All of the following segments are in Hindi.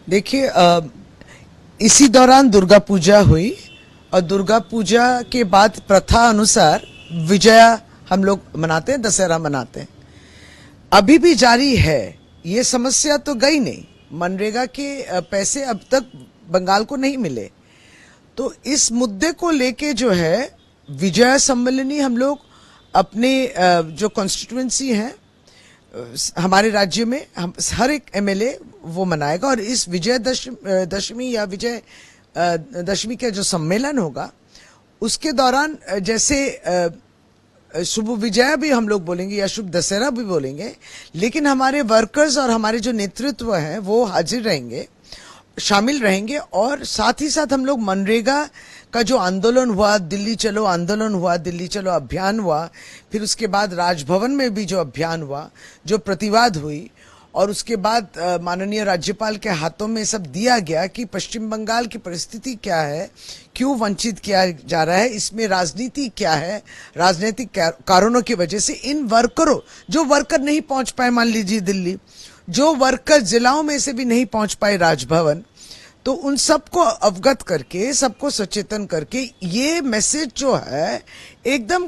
देखिए, इसी दौरान दुर्गा पूजा हुई और दुर्गा पूजा के बाद प्रथा अनुसार विजया हम लोग मनाते हैं, दशहरा मनाते हैं। अभी भी जारी है, ये समस्या तो गई नहीं। मनरेगा के पैसे अब तक बंगाल को नहीं मिले, तो इस मुद्दे को लेके जो है विजया सम्मेलनी हम लोग अपने जो कॉन्स्टिट्यूएंसी है हमारे राज्य में, हम हर एक एमएलए वो मनाएगा। और इस विजय दशमी या विजय दशमी का जो सम्मेलन होगा उसके दौरान जैसे शुभ विजया भी हम लोग बोलेंगे या शुभ दशहरा भी बोलेंगे, लेकिन हमारे वर्कर्स और हमारे जो नेतृत्व हैं वो हाजिर रहेंगे, शामिल रहेंगे। और साथ ही साथ हम लोग मनरेगा का जो आंदोलन हुआ, दिल्ली चलो आंदोलन हुआ, दिल्ली चलो अभियान हुआ, फिर उसके बाद राजभवन में भी जो अभियान हुआ, जो प्रतिवाद हुई, और उसके बाद माननीय राज्यपाल के हाथों में सब दिया गया कि पश्चिम बंगाल की परिस्थिति क्या है, क्यों वंचित किया जा रहा है, इसमें राजनीति क्या है, राजनीतिक कारणों की वजह से इन वर्करों, जो वर्कर नहीं पहुंच पाए, मान लीजिए दिल्ली, जो वर्कर जिलाओं में से भी नहीं पहुंच पाए राजभवन, तो उन सबको अवगत करके, सबको सचेतन करके ये मैसेज जो है एकदम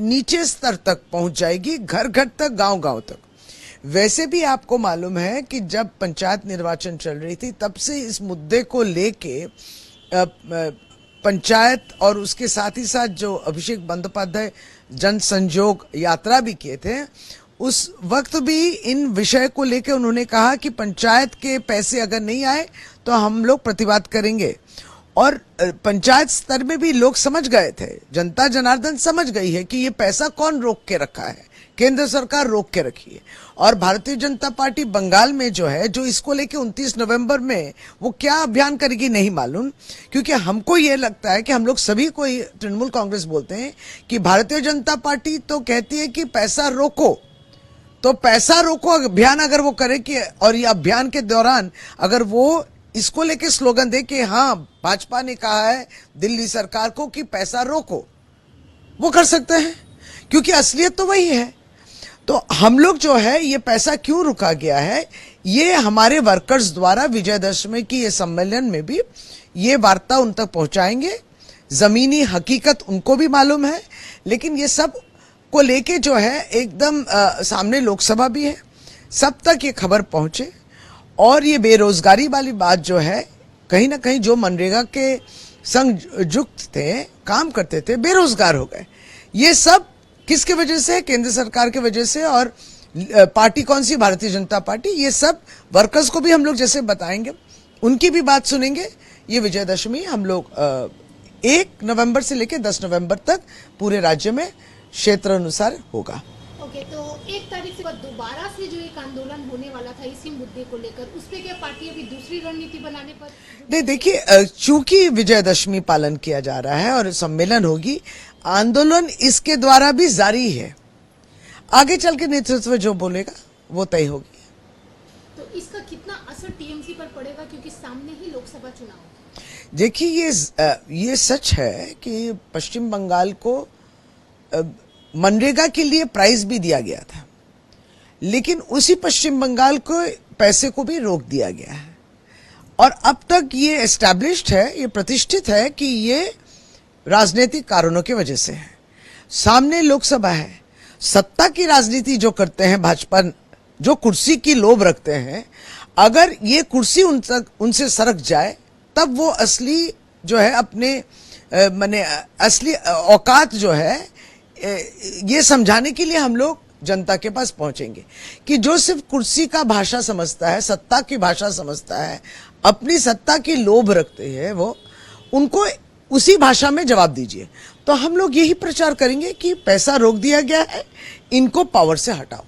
नीचे स्तर तक पहुंच जाएगी, घर घर तक, गांव गांव तक। वैसे भी आपको मालूम है कि जब पंचायत निर्वाचन चल रही थी तब से इस मुद्दे को लेके पंचायत और उसके साथ ही साथ जो अभिषेक बंदोपाध्याय जन संयोग यात्रा भी किए थे, उस वक्त भी इन विषय को लेकर उन्होंने कहा कि पंचायत के पैसे अगर नहीं आए तो हम लोग प्रतिवाद करेंगे। और पंचायत स्तर में भी लोग समझ गए थे, जनता जनार्दन समझ गई है कि ये पैसा कौन रोक के रखा है, केंद्र सरकार रोक के रखी है। और भारतीय जनता पार्टी बंगाल में जो है, जो इसको लेके 29 नवंबर में वो क्या अभियान करेगी नहीं मालूम, क्योंकि हमको ये लगता है कि हम लोग सभी को तृणमूल कांग्रेस बोलते हैं कि भारतीय जनता पार्टी तो कहती है कि पैसा रोको, तो पैसा रोको अभियान अगर वो करे कि, और ये अभियान के दौरान अगर वो इसको लेके स्लोगन दे कि हाँ भाजपा ने कहा है दिल्ली सरकार को कि पैसा रोको, वो कर सकते हैं, क्योंकि असलियत तो वही है। तो हम लोग जो है ये पैसा क्यों रुका गया है, ये हमारे वर्कर्स द्वारा विजयदशमी की ये सम्मेलन में भी ये वार्ता उन तक पहुंचाएंगे। जमीनी हकीकत उनको भी मालूम है, लेकिन ये सब को लेके जो है एकदम सामने लोकसभा भी है, सब तक ये खबर पहुंचे। और ये बेरोजगारी वाली बात जो है, कहीं ना कहीं जो मनरेगा के संग जुक्त थे, काम करते थे, बेरोजगार हो गए। ये सब किसके वजह से? केंद्र सरकार के वजह से। और पार्टी कौन सी? भारतीय जनता पार्टी। ये सब वर्कर्स को भी हम लोग जैसे बताएंगे, उनकी भी बात सुनेंगे। ये विजयदशमी हम लोग 1 नवंबर से लेकर 10 नवंबर तक पूरे राज्य में क्षेत्र अनुसार होगा। ओके, तो 1 तारीख से बाद दोबारा से जो एक आंदोलन होने वाला था इसी मुद्दे को लेकर, उस पे क्या पार्टी अभी दूसरी रणनीति बनाने पर? नहीं, देखिए, चूंकि विजयदशमी पालन किया जा रहा है और सम्मेलन होगी, आंदोलन इसके द्वारा भी जारी है। आगे चल के नेतृत्व जो बोलेगा वो तय होगी। तो इसका कितना असर टीएमसी पर पड़ेगा, क्योंकि सामने ही लोकसभा चुनाव है? देखिए, ये सच है कि पश्चिम बंगाल को मनरेगा के लिए प्राइज भी दिया गया था, लेकिन उसी पश्चिम बंगाल को पैसे को भी रोक दिया गया है। और अब तक ये एस्टैब्लिश्ड है, ये प्रतिष्ठित है कि ये राजनीतिक कारणों की वजह से है। सामने लोकसभा है, सत्ता की राजनीति जो करते हैं भाजपा, जो कुर्सी की लोभ रखते हैं, अगर ये कुर्सी उनसे सरक जाए तब वो असली जो है अपने माने असली औकात जो है ये समझाने के लिए हम लोग जनता के पास पहुंचेंगे कि जो सिर्फ कुर्सी का भाषा समझता है, सत्ता की भाषा समझता है, अपनी सत्ता की लोभ रखते हैं, वो उनको उसी भाषा में जवाब दीजिए। तो हम लोग यही प्रचार करेंगे कि पैसा रोक दिया गया है, इनको पावर से हटाओ।